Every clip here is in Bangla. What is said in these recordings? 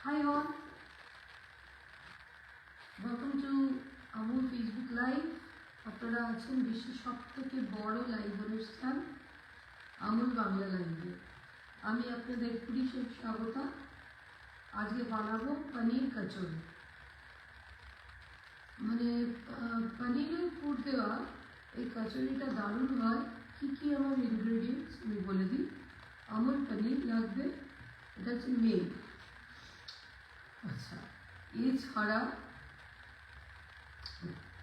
Hi all, welcome to Amul Facebook Live. আপনারা আছেন বিশ্বের সবথেকে বড় লাইভ অনুষ্ঠান আমুল বাংলা লাইভে। আমি আপনাদের পুলিশের স্বাগত। আজকে বানাবো পনির কচুরি। মানে পনিরের পুর দেওয়া এই কচুরিটা দারুণ হয়। কি আমার ইনগ্রেডিয়েন্টস আমি বলে দিই। আমুল পনির লাগবে, এটা হচ্ছে মিল্ক। আচ্ছা, এছাড়া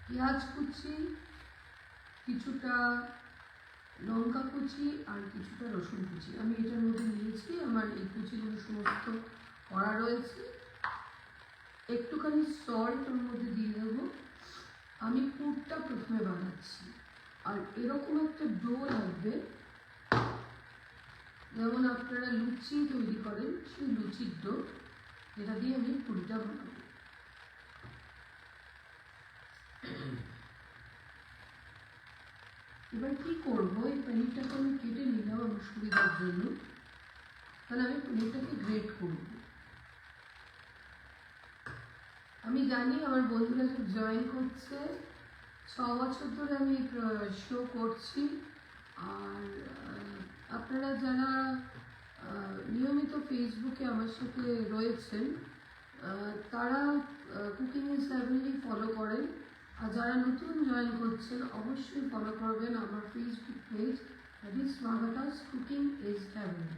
পেঁয়াজ কুচি, কিছুটা লঙ্কা কুচি আর কিছুটা রসুন কুচি আমি এটার মধ্যে নিয়েছি। আমার এই কুচিগুলো সমস্ত করা রয়েছে। একটুখানি সল্ট ওর মধ্যে দিয়ে দেবো। আমি পুরটা প্রথমে বানাচ্ছি। আর এরকম একটা ডো লাগবে, যেমন আপনারা লুচি তৈরি করেন সেই লুচির ডো, যেটা দিয়ে আমি পুরটা বানাবো। এবার কি করবো, এই পনিরটাকে আমি কেটে নিলাম আমার সুবিধার জন্য। তাহলে আমি পনিরটাকে গ্রেট করব। আমি জানি আমার বন্ধুরা সব জয়েন করছে। 6 বছর ধরে আমি শো করছি। আর আপনারা যারা নিয়মিত ফেসবুকে আমার সাথে রয়েছেন তারা কুকিং ইজ হেভেনলি ফলো করেন। আর যারা নতুন জয়েন করছেন অবশ্যই ফলো করবেন আমার Facebook page, that is Swagata's cooking is heaven.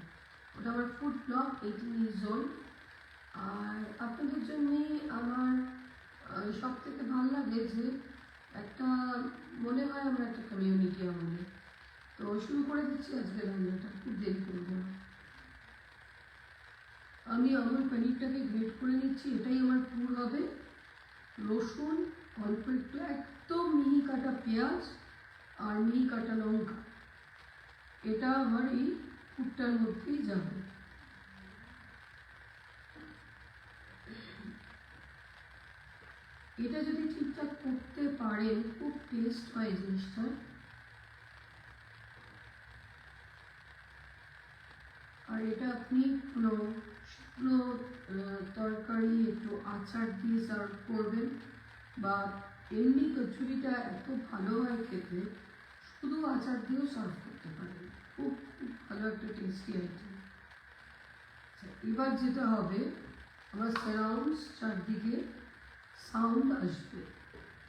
ওটা আমার ফুড ব্লগ 18 years old। আর আপনাদের জন্যই আমার সব থেকে ভালো লাগে যে একটা মনে হয় আমরা একটা কমিউনিটি আমাদের। তো শুরু করে দিচ্ছি আজকে রান্নাটা, খুব দেরি করবো না। আমি আমার পনিরটাকে গ্রেট করে নিচ্ছি। এটাই আমার পুর হবে। রসুন, অল্প একটু একদম মিহি কাটা পেঁয়াজ আর মিহি কাটা লঙ্কা, এটা আমার এই পুরটার মধ্যেই যাবে। এটা যদি ঠিকঠাক করতে পারেন খুব টেস্ট হয় জিনিসটা। আর এটা আপনি কোনো শুকনো তরকারি একটু আচার দিয়ে সার্ভ করবেন, বা এমনি কচুরিটা এত ভালো হয় খেতে, শুধু আচার দিয়েও সার্ভ করতে পারেন। খুব খুব ভালো একটা টেস্টি আইটেম। এবার যেটা হবে, আমার সারাউন্ডস চারদিকে সাউন্ড আসবে।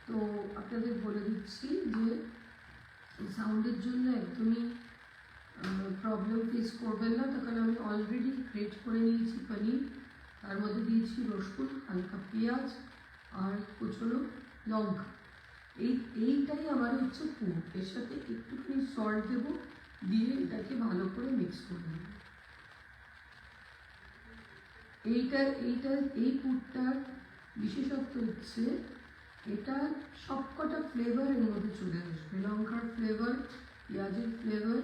তো আপনাদের বলে দিচ্ছি যে সাউন্ডের জন্য একদমই প্রবলেম ফেস করবেন না। তখন আমি অলরেডি গ্রেট করে নিয়েছি পনির, তার মধ্যে দিয়েছি রসুন, হালকা পেঁয়াজ আর কুচনো লঙ্কা। এইটাই আমার হচ্ছে পুর। এর সাথে একটুখানি সল্ট দেবো, দিয়ে এটাকে ভালো করে মিক্স করে নেব। এই পুরটার বিশেষত্ব হচ্ছে এটা সবকটা ফ্লেভার এর মধ্যে চলে আসবে। লঙ্কার ফ্লেভার, পেঁয়াজের ফ্লেভার,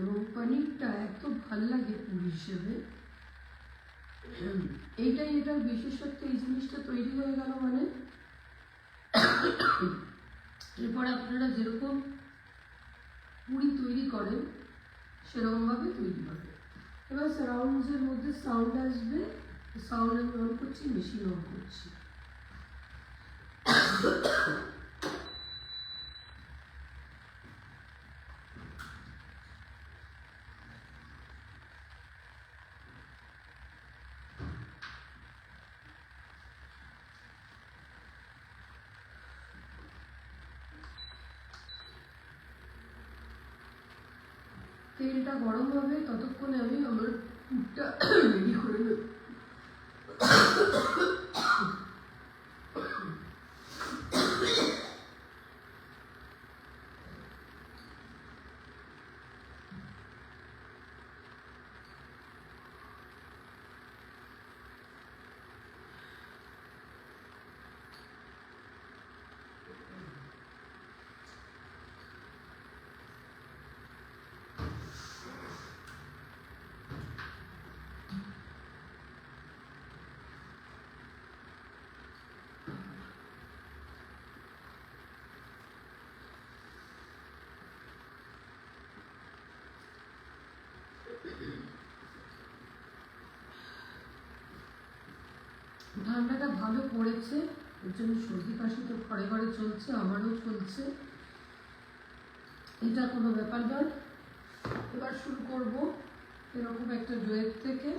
এবং পনিরটা এত ভাল লাগে পুর হিসেবে। এইটাই এটার বিশেষত্ব। এই জিনিসটা তৈরি হয়ে গেল মানে এরপর আপনারা যেরকম পুরি তৈরি করেন সেরকমভাবে তৈরি হবে। এবার সারাউন্ডসের মধ্যে সাউন্ড আসবে। সাউন্ড আমি অন করছি, মেশিন অন করছি। তেলটা গরম হবে, ততক্ষণে আমি আমার পুরটা রেডি করে নেব। ভালো পড়েছে, এর জন্য সর্দি কাশি তো ঘরে ঘরে চলছে, আমারও চলছে, এটা কোনো ব্যাপার নয়। এবার শুরু করব এরকম একটা ডোয়ের থেকে।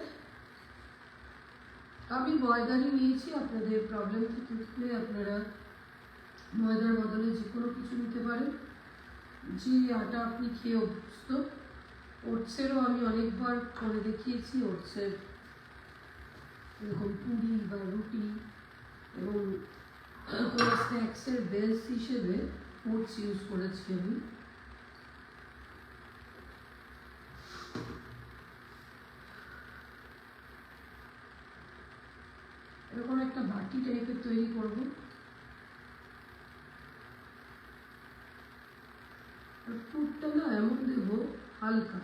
আমি ময়দানি নিয়েছি, আপনাদের প্রবলেম থাকলে আপনারা ময়দার বদলে যে কোনো কিছু নিতে পারেন, যে আটা আপনি খেয়ে অভ্যস্ত। ওটসেরও আমি অনেকবার করে দেখিয়েছি, ওটসের এরকম পুরি বা রুটি এবং কোনো স্ন্যাক্সের বেস হিসেবে ওটস ইউজ করেছি আমি। এরকম একটা বাটি টাইপের তৈরি করব। পুরটা না এমন দেবো হালকা,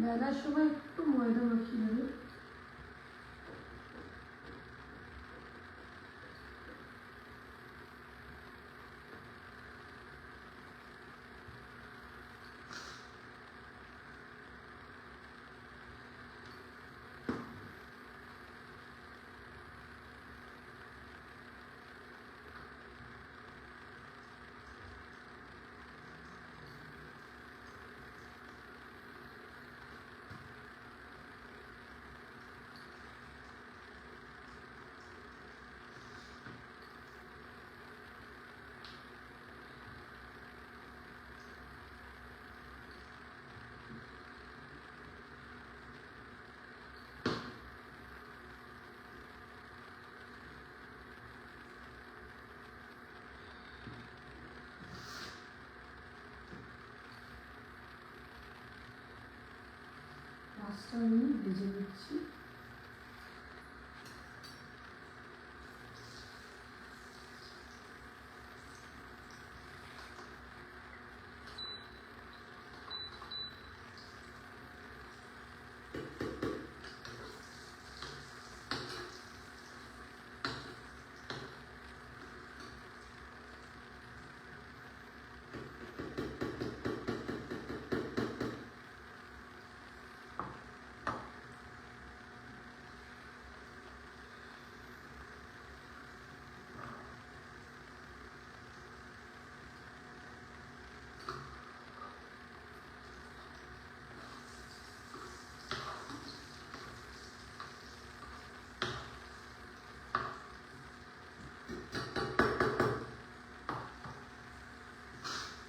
বেলার সময় একটু ময়দা মাখিয়ে নেবে। পাঁচটা আমি ভেজে নিচ্ছি।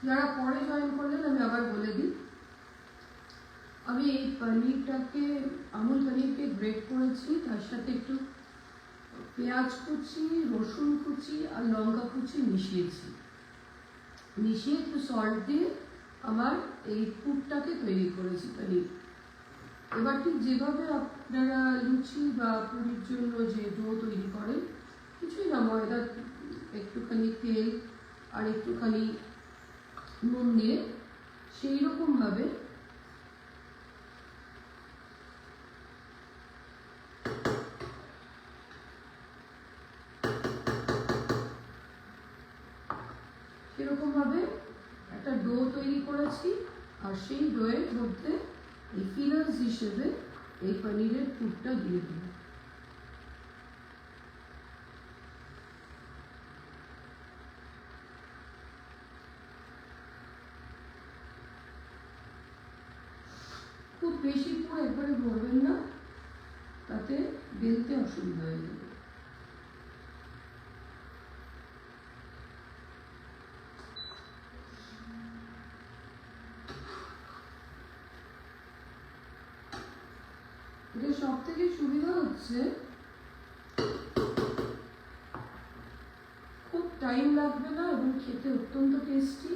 যারা পরে জয়েন করলেন আমি আবার বলে দিই, আমি এই পনিরটাকে আমুল পনিরকে গ্রেট করেছি, তার সাথে একটু পেঁয়াজ কুচি, রসুন কুচি আর লঙ্কা কুচি মিশিয়ে একটু সল্ট দিয়ে আমার এই পুরটাকে তৈরি করেছি পনির। এবার ঠিক যেভাবে আপনারা লুচি বা পুরির জন্য যে ডো তৈরি করেন, কিছুই না, ময়দা, একটুখানি তেল আর একটুখানি নুন দিয়ে সেই রকমভাবে একটা ডো তৈরি করেছি, আর সেই ডোয়ের মধ্যে এই ফিলার্স হিসেবে এই পনিরের পুরটা দিয়ে দিই। খুব বেশি পুরো একবারে ভরবেন না, তাতে বেলতে অসুবিধা হয়ে যাবে। এটা সব থেকে সুবিধা হচ্ছে খুব টাইম লাগবে না এবং খেতে অত্যন্ত টেস্টি।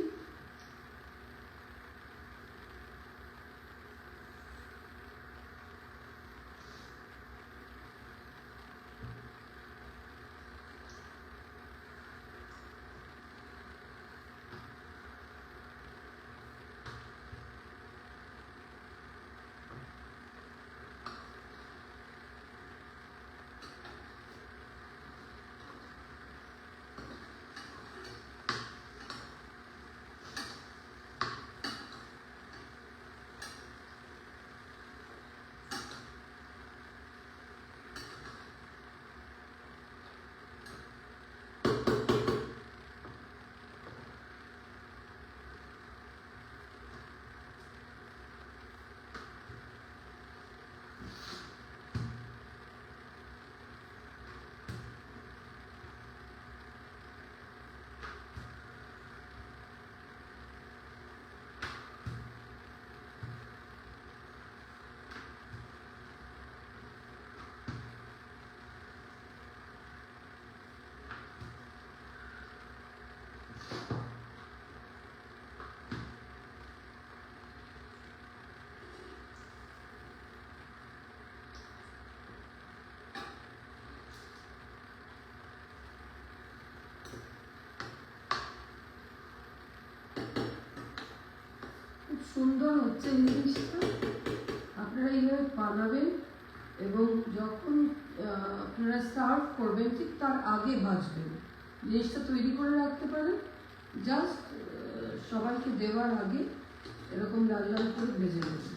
খুব সুন্দর হচ্ছে এই জিনিসটা। আপনারা এইভাবে বানাবেন এবং যখন আপনারা সার্ভ করবেন ঠিক তার আগে ভাজবেন। জিনিসটা তৈরি করে রাখতে পারেন, জাস্ট সবাইকে দেওয়ার আগে এরকম লাল লাল করে ভেজে নেবেন।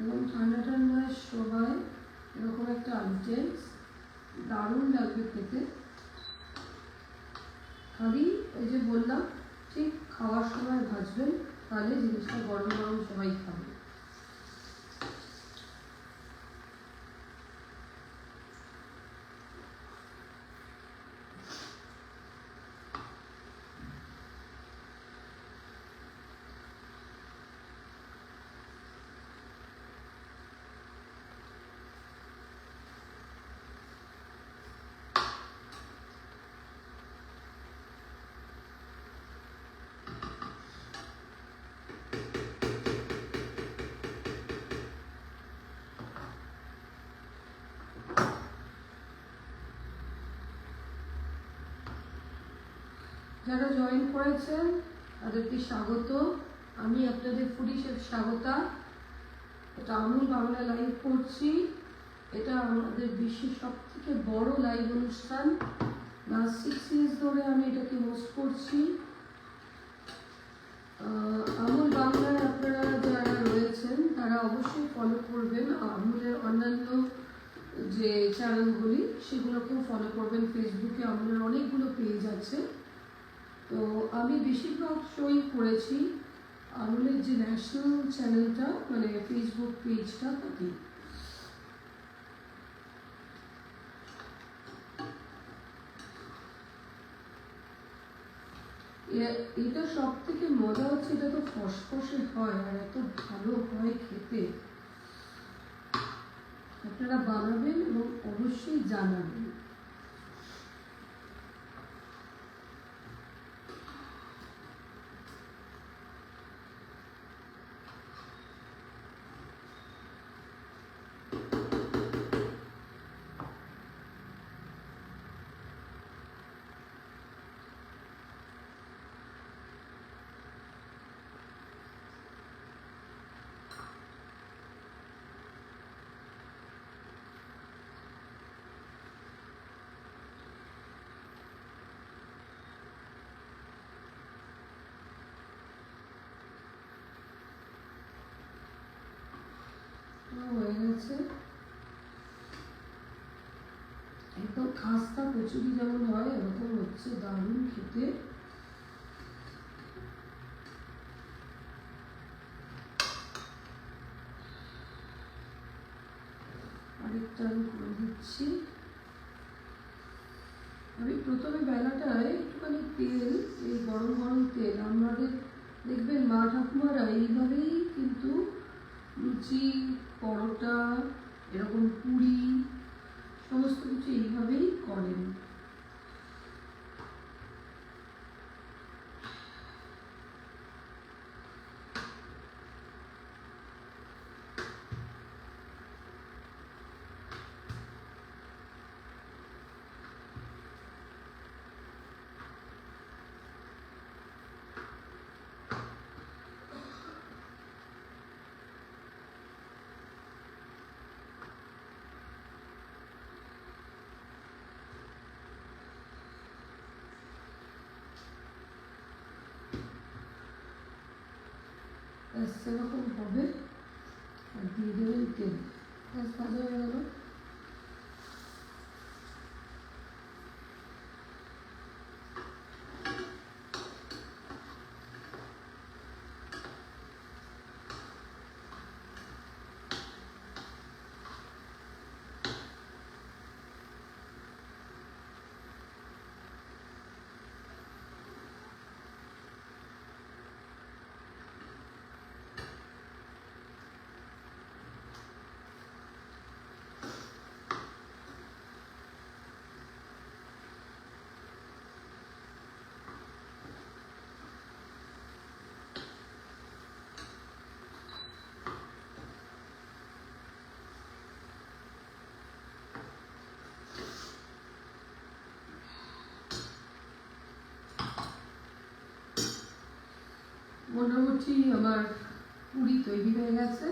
এবং ঠান্ডা ঠান্ডার সময় এরকম একটা আইটেম দারুণ লাগবে খেতে। খালি ওই যে বললাম ঠিক খাওয়ার সময় ভাজবেন, তাহলে জিনিসটা গরম গরম সবাই খাবে। যারা জয়েন করেছেন তাদেরকে স্বাগত। আমি আপনাদের ফুডি শেফ স্বাগতা। এটা আমুল বাংলা লাইভ করছি। এটা আমাদের বিশ্বের সব থেকে বড় লাইভ অনুষ্ঠান। লাস্ট 6 years ধরে আমি এটাকে হোস্ট করছি। আমুল বাংলায় আপনারা যারা রয়েছেন তারা অবশ্যই ফলো করবেন। আমুলের অন্যান্য যে চ্যানেলগুলি সেগুলোকেও ফলো করবেন। ফেসবুকে আমুলের অনেকগুলো পেজ আছে। তো আমি বেশিরভাগ শোই করেছি আমুলের যে ন্যাশনাল চ্যানেলটা, মানে ফেসবুক পেজটা, তাতে। এটা সব থেকে মজা হচ্ছে, এটা তো ফসফসে হয় আর এত ভালো হয় খেতে। আপনারা বানাবেন এবং অবশ্যই জানাবেন। হয়ে গেছে। একদম খাস্তা কচুরি যেমন হয় এরকম হচ্ছে, দারুণ খেতে। আরেকটা আমি করে দিচ্ছি। আমি প্রথমে বেলাটায় একটুখানি তেল, এই গরম গরম তেল, আমাদের দেখবেন মা ঠাকুমারা এইভাবেই কিন্তু লুচি, পরোটা, এরকম পুরি সমস্ত কিছু এইভাবেই করেন। সেরকম হবে, আর দিয়ে দেবেন তেল। ভাজা হয়ে গেল। মোটামুটি আমার পুরি তৈরি হয়ে গেছে।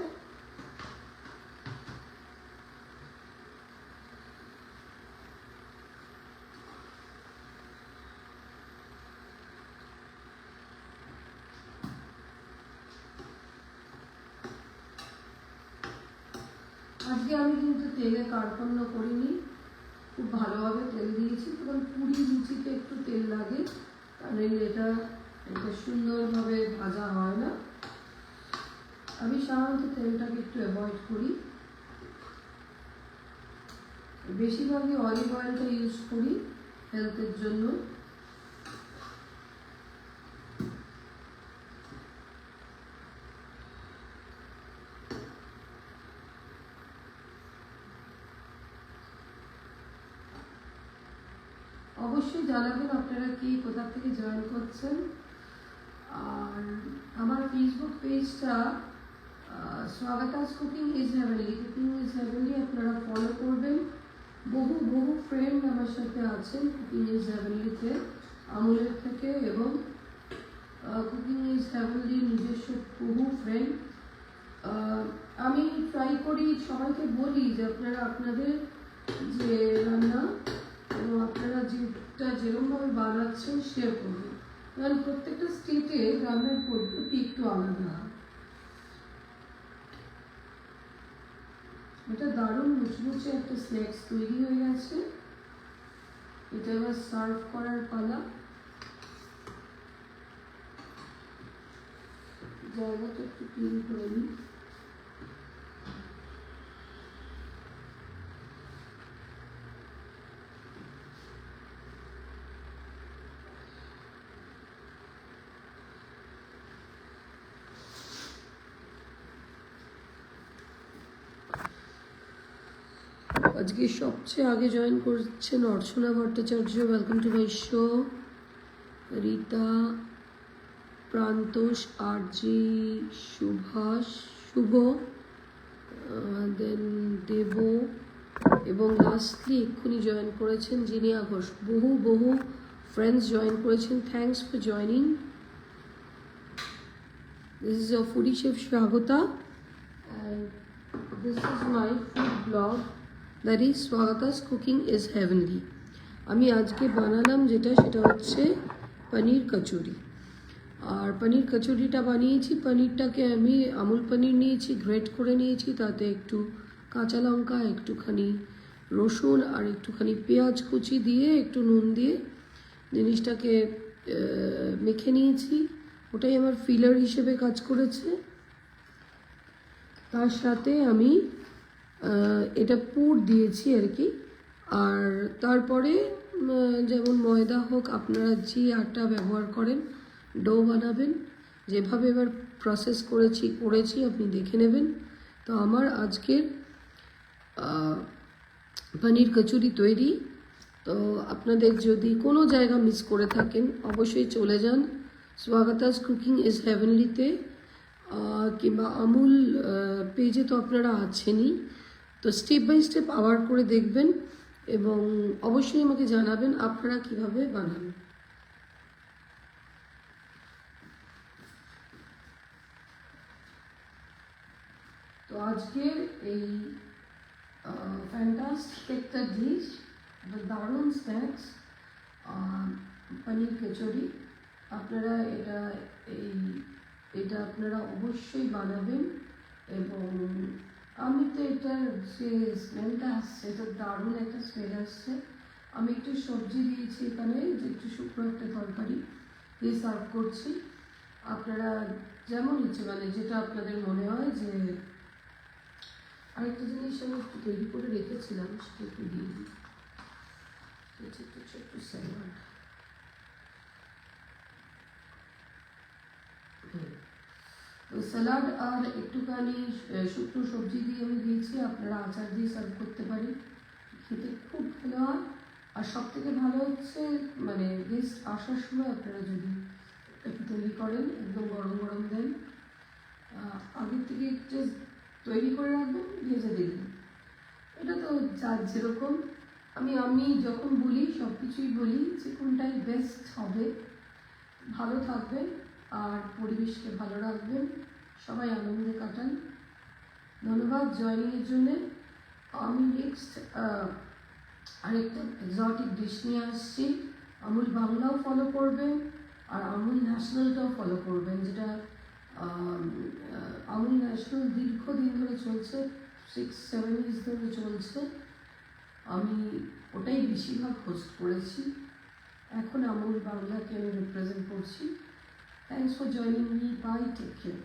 আজকে আমি কিন্তু তেলে কার্পণ্য করিনি, খুব ভালোভাবে তেল দিয়েছি। তখন পুরি লুচিতে একটু তেল লাগে, কারণ এটা সুন্দরভাবে ভাজা হয় না। আমি সাধারণত তেলটাকে একটু অ্যাভয়েড করি, বেশিরভাগই অলিভ অয়েলটা ইউজ করি হেলথের জন্য। অবশ্যই জানাবেন আপনারা কি কোথা থেকে জয়েন করছেন। আর আমার ফেসবুক পেজটা স্বাগতাস কুকিং ইজ হেভেনলি আপনারা ফলো করবেন। বহু বহু ফ্রেন্ড আমার সাথে আছেন কুকিং ইজ হেভেনলিতে আমলের থেকে, এবং কুকিং ইজ হেভেনলির নিজস্ব বহু ফ্রেন্ড। আমি ট্রাই করি, সবাইকে বলি যে আপনারা আপনাদের যে রান্না এবং আপনারা যেটা যেরকমভাবে বানাচ্ছেন শেয়ার করবেন, কারণ প্রত্যেকটা স্টেটে রান্নার পদ্ধতি একটু আলাদা হয়। এটা দারুণ মুচমুচে একটা স্ন্যাক্স তৈরি হয়ে গেছে। এটা এবার সার্ভ করার পালা। জায়গাটা একটু ক্লিন করে নিই। আজকে সবচেয়ে আগে জয়েন করছেন Archana Bhattacharya, welcome to my show. Rita, Prantosh, আরজি, সুভাষ, শুভ, দেন দেব, এবং লাস্টলি এক্ষুনি জয়েন করেছেন জিনিয়া ঘোষ। বহু ফ্রেন্ডস জয়েন করেছেন, thanks for joining. This is your foodie chef Swagata and this is my food blog, that is Swagata's Cooking is Heavenly. আমি আজকে বানালাম সেটা হচ্ছে পনির কচুরি। আর পনির কচুরিটা বানিয়েছি, পনিরটাকে আমি আমুল পনির নিয়েছি, গ্রেট করে নিয়েছি, তাতে একটু কাঁচা লঙ্কা, একটুখানি রসুন আর একটুখানি পেঁয়াজ কুচি দিয়ে একটু নুন দিয়ে জিনিসটাকে মেখে নিয়েছি। ওটাই আমার ফিলার হিসেবে কাজ করেছে। তার সাথে আমি এটা পুর দিয়েছি আর কি। আর তারপরে যেমন ময়দা হোক, আপনারা যে আটা ব্যবহার করেন ডো বানাবেন, যেভাবে এবার প্রসেস করেছি আপনি দেখে নেবেন। তো আমার আজকের পনির কচুরি তৈরি। তো আপনাদের যদি কোনো জায়গা মিস করে থাকেন অবশ্যই চলে যান স্বাগতাস কুকিং ইজ হেভেনলিতে, কিংবা আমুল পেজে তো আপনারা আছেনই। তো স্টেপ বাই স্টেপ আবার করে দেখবেন এবং অবশ্যই আমাকে জানাবেন আপনারা কিভাবে বানান। তো আজকের এই ফ্যান্টাস্টিক একটা ডিশ, দারুণ স্ন্যাক্স, পনির কচুরি। আপনারা এটা আপনারা অবশ্যই বানাবেন। এবং আমি তো এটার যে স্মেলটা আসছে, এটা দারুণ একটা স্মেল আসছে। আমি একটু সবজি দিয়েছি এখানে, যে একটু শুকনো একটা তরকারি দিয়ে সার্ভ করছি। আপনারা যেমন ইচ্ছে, মানে যেটা আপনাদের মনে হয়। যে আরেকটা জিনিস আমি একটু তৈরি করে রেখেছিলাম, সেটা একটু দিয়ে দিই। ছোট্ট স্যালাড, স্যালাড আর একটুখানি শুকনো সবজি দিয়ে আমি দিয়েছি। আপনারা আচার দিয়ে সার্ভ করতে পারি, খেতে খুব ভালো হয়। আর সব থেকে ভালো হচ্ছে মানে গেস্ট আসার সময় আপনারা যদি একটু তৈরি করেন, একদম গরম গরম দেন, আগের থেকে জাস্ট তৈরি করে রাখবেন, ভেজে দিলেন। এটা তো যার যেরকম। আমি যখন বলি সব কিছুই বলি যে কোনটাই বেস্ট হবে। ভালো থাকবেন আর পরিবেশকে ভালো রাখবেন, সবাই আনন্দে কাটান। ধন্যবাদ জয়নিংয়ের জন্যে। আমি নেক্সট আরেকটা এক্সোটিক ডিশ নিয়ে আসছি। আমুল বাংলাও ফলো করবেন আর আমুল ন্যাশনালটাও ফলো করবেন, যেটা আমুল ন্যাশনাল দীর্ঘদিন ধরে চলছে, 6-7 years ধরে চলছে। আমি ওটাই বেশিরভাগ হোস্ট করেছি। এখন আমুল বাংলাকে আমি রিপ্রেজেন্ট করছি। Thanks for joining me, bye, take care.